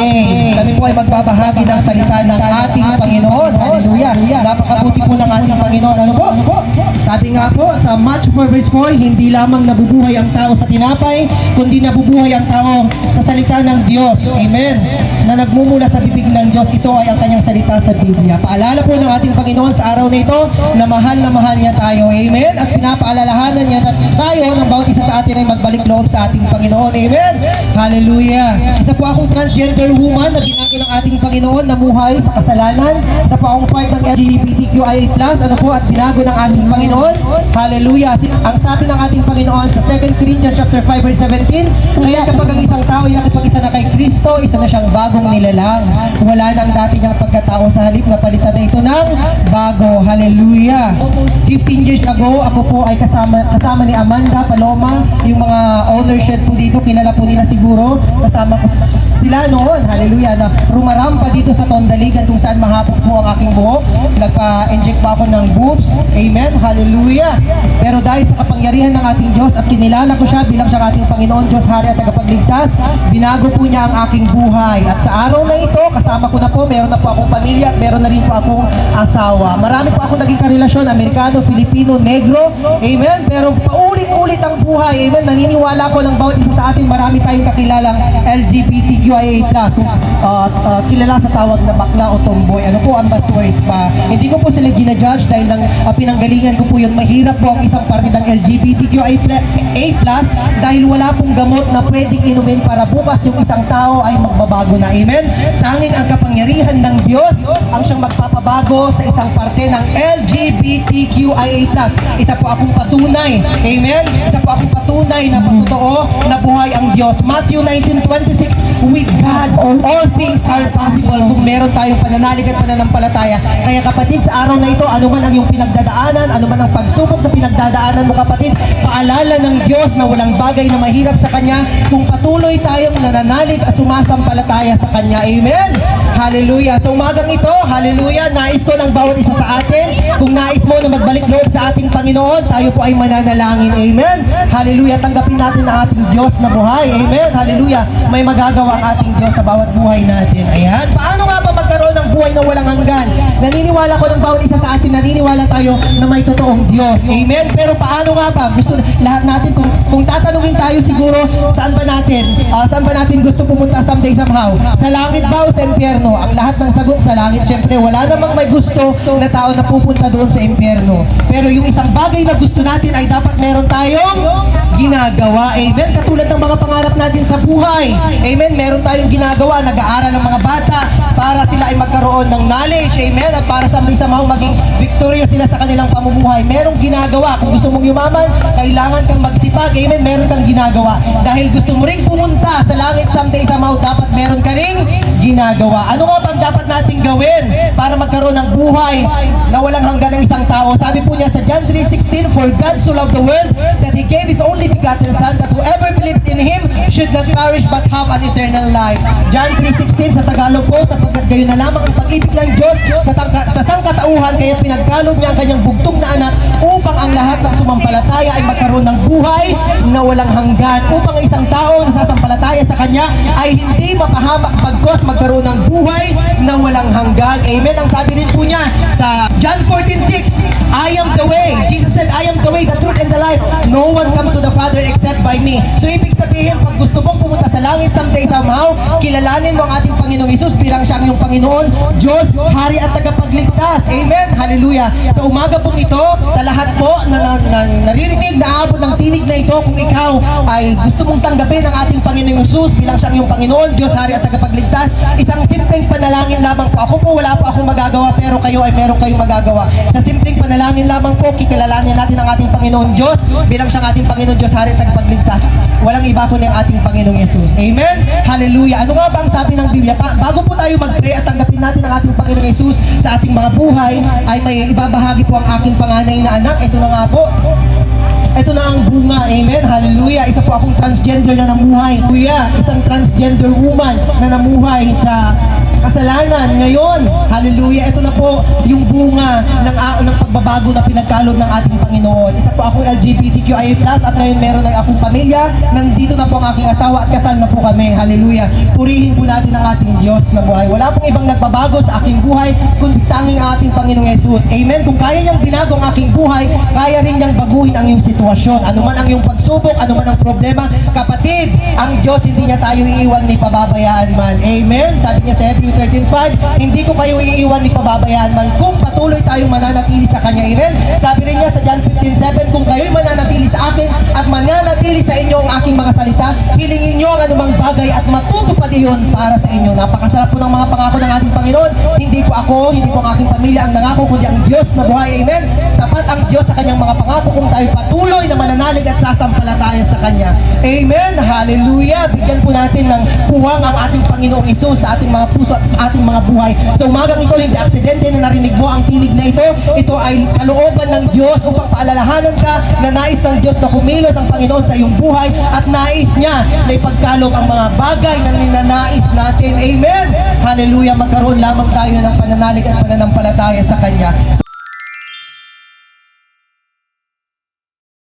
Okay, kami po ay magbabahagi ng salita ng ating Panginoon. Hallelujah. Napakabuti po ng ating Panginoon. Ano po? Sabi nga po sa Matthew 4 verse 4, hindi lamang nabubuhay ang tao sa tinapay, kundi nabubuhay ang tao sa salita ng Diyos. Amen. Na nagmumula sa bibig ng Diyos, ito ay ang kanyang salita sa Biblia. Paalala po ng ating Panginoon sa araw na ito na mahal niya tayo. Amen. At pinapaalalahanan niya na tayo ng bawat isa sa atin ay magbalik loob sa ating Panginoon. Amen. Hallelujah. Isa po akong transgender woman na binago ng ating Panginoon na muhay sa kasalanan. Isa po akong part ng LGBTQIA+, ano po, at binago ng ating Panginoon. Hallelujah. Ang sabi ng ating Panginoon sa 2 Corinthians chapter 5 verse 17, kaya kapag ang isang tao ay nakipag-isa na kay Kristo, isa na siyang bagong nilalang. Wala nang dati niyang pagkatao, sa halip na palitan na ito ng bago. Hallelujah. 15 years ago, ako po ay kasama ni Amanda Paloma, yung mga ownership po dito, kilala po nila siguro. Kasama ko sila noon, hallelujah, na rumarampa dito sa Tondaligan kung saan mahapok po ang aking buhok. Nagpa-inject pa ako ng boobs. Amen, hallelujah. Pero dahil sa kapangyarihan ng ating Diyos at kinilala ko siya bilang siyang ating Panginoon, Diyos, Hari at Tagapagligtas, binago po niya ang aking buhay. At sa araw na ito, kasama ko na po, meron na po akong pamilya at meron na rin po akong asawa. Marami po akong naging karelasyon, Amerikano, Filipino, Negro. Amen. Pero paulit-ulit ang buhay. Amen. Naniniwala ko ng bawat isa sa atin, marami tayong kakilalang LGBTQIA+. Kilala sa tawag na bakla o tomboy. Ano po ang buzzwords pa? Hindi ko po sila ginajudge dahil lang pinanggalingan ko po yun. Mahirap po ang isang parte ng LGBTQIA+, dahil wala pong gamot na pwedeng inumin para bukas yung isang tao ay magbabago na. Amen? Tanging ang kapangyarihan ng Diyos ang siyang magpapabago sa isang parte ng LGBTQIA+. Isa po akong patunay. Amen? Isa po akong patunay na totoo na buhay ang Diyos. Matthew 19:26, with God, all things are possible kung meron tayong pananalig at pananampalataya. Kaya kapatid, sa araw na ito, ano man ang iyong pinagdadaanan, ano man ang pagsubok na pinagdadaanan mo kapatid, paalala ng Diyos na walang bagay na mahirap sa Kanya kung patuloy tayong nananalig at sumasampalataya sa Kanya. Amen? Hallelujah. So umagang ito, hallelujah, nais ko ng bawat isa sa atin, kung nais mo na magbalik loob sa ating Panginoon, tayo po ay mananalangin. Amen? Hallelujah. Tanggapin natin ang ating Diyos na buhay. Amen? Hallelujah. May magagawa ang ating Diyos sa bawat buhay natin. Ayan. Paano nga ba magkaroon ng buhay na walang hanggan? Naniniwala ko ng bawat isa sa atin, naniniwala tayo na may totoong Diyos. Amen? Pero paano nga ba? Gusto lahat natin, kung tatanungin tayo siguro, saan ba natin gusto pumunta someday somehow? Sa langit ba o sa impyerno? Ang lahat ng sagot sa langit. Siyempre, wala namang may gusto na tao na pupunta doon sa impyerno. Pero yung isang bagay na gusto natin ay dapat meron tayong ginagawa. Amen? Katulad ng mga pangarap natin sa buhay. Amen? Meron tayong ginagawa. Nag-aaral ang mga bata para sila ay magkaroon ng knowledge. Amen? At para someday somehow maging victorious sila sa kanilang pamumuhay. Merong ginagawa. Kung gusto mong yumaman, kailangan kang magsipag. Amen? Meron kang ginagawa. Dahil gusto mo ring pumunta sa langit someday somehow, dapat meron ka ring ginagawa. Ano nga bang dapat nating gawin para magkaroon ng buhay na walang hanggan ng isang tao? Sabi po niya sa John 3:16, for God so loved the world that He gave His only begotten Son, that whoever believes in Him should not perish but have an eternal life. John 3:16 sa Tagalog po, sapagkat gayon na lamang ang pag-ibig ng Diyos sa sangkatauhan, kaya pinagkaloob niya ang kanyang bugtong na anak upang ang lahat ng sumampalataya ay magkaroon ng buhay na walang hanggan, upang ang isang tao na sasampalataya sa Kanya ay hindi mapahamak pagkos magkaroon ng buhay na walang hanggan. Amen? Ang sabi rin po niya sa John 14:6, I am the way. Jesus said, I am the way, the truth, and the life. No one comes to the Father except by me. So ibig sabihin, pag gusto mong pumunta sa langit someday somehow, kilalanin mo ang ating Panginoong Hesus bilang siyang iyong Panginoon, Diyos, Hari at Tagapagligtas. Amen? Hallelujah. Sa umaga pong ito, sa lahat po na naririnig, naabot ng tinig na ito, kung ikaw ay gusto mong tanggapin ang ating Panginoong Hesus bilang siyang iyong Panginoon, Diyos, Hari at Tagapagligtas, isang simpleng panalangin lamang po. Ako po, wala po akong magagawa, pero kayo ay meron kayong magagawa. Sa simpleng panalangin lamang po, kikilalanin natin ang ating Panginoon Diyos bilang siyang ating Panginoon, Diyos, Hari at Tagapagligtas. Walang iba kundi ang ating Panginoong Yesus. Amen? Hallelujah. Ano nga ba ang sabi ng Biblia? Bago po tayo mag-pray at tanggapin natin ang ating Panginoong Yesus sa ating mga buhay, ay may ibabahagi po ang aking panganay na anak. Ito na nga po. Ito na ang bunga. Amen? Hallelujah. Isa po akong transgender na namuhay. Kuya, isang transgender woman na namuhay sa kasalanan. Ngayon, hallelujah, ito na po yung bunga ng pagbabago na pinagkaloob ng ating Panginoon. Isa po akong LGBTQIA+, at ngayon meron na akong pamilya. Nandito na po ang aking asawa at kasal na po kami. Hallelujah. Purihin po natin ang ating Diyos na buhay. Wala pong ibang nagbabago sa aking buhay kundi tanging ang ating Panginoong Yesus. Amen. Kung kaya niyang binago ang aking buhay, kaya rin niyang baguhin ang iyong sitwasyon. Ano man ang iyong pagsubok, ano man ang problema, kapatid, ang Diyos hindi niya tayo iiwan ni pababayaan man. Amen. Sabi niya sa Hebrews 13:5, hindi ko kayo iiwan ni pababayaan man kung patuloy tayong mananatili sa Kanya. Amen. Sabi rin niya sa John 15:7, kung kayo'y mananatili sa akin at mananatili sa inyo ang aking mga salita, hilingin niyo ang anumang bagay at matutupad iyon para sa inyo. Napakasarap po ng mga pangako ng ating Panginoon. Hindi po ako, hindi po ang aking pamilya ang nangako, kundi ang Diyos na buhay. Amen. Tapat ang Diyos sa kanyang mga pangako kung tayo patuloy na mananalig at sasampalataya sa Kanya. Amen. Hallelujah. Bigyan po natin ng puwang ang ating Panginoong Hesus sa ating mga puso at ating mga buhay. So umagang ito, hindi aksidente na narinig mo ang tinig na ito. Ito ay kalooban ng Diyos upang paalalahanan ka na nais ng Diyos na kumilos ang Panginoon sa iyong buhay at nais niya na ipagkaloob ang mga bagay na ninanais natin. Amen. Hallelujah. Magkaroon lamang tayo ng pananalig at pananampalataya sa Kanya. So